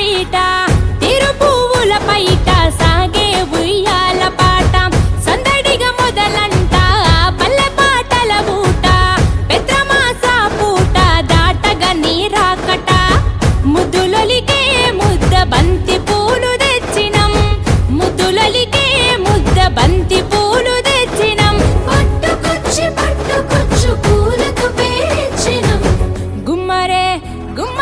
పీట తిరు పువ్వుల పైట సాగే ఉయ్యాల పాట సందడిగా మొదలంట పల్లె పాటల ఊట పెద్రమాస పూట దాటగా నీరాకట ముద్దులొలికే ముద్ద బంతి పూలు తెచ్చినం ముద్దులొలికే ముద్ద బంతి పూలు తెచ్చినం పట్టుకొచ్చు పూలతో పేర్చినం గుమ్మరే గుమ్మ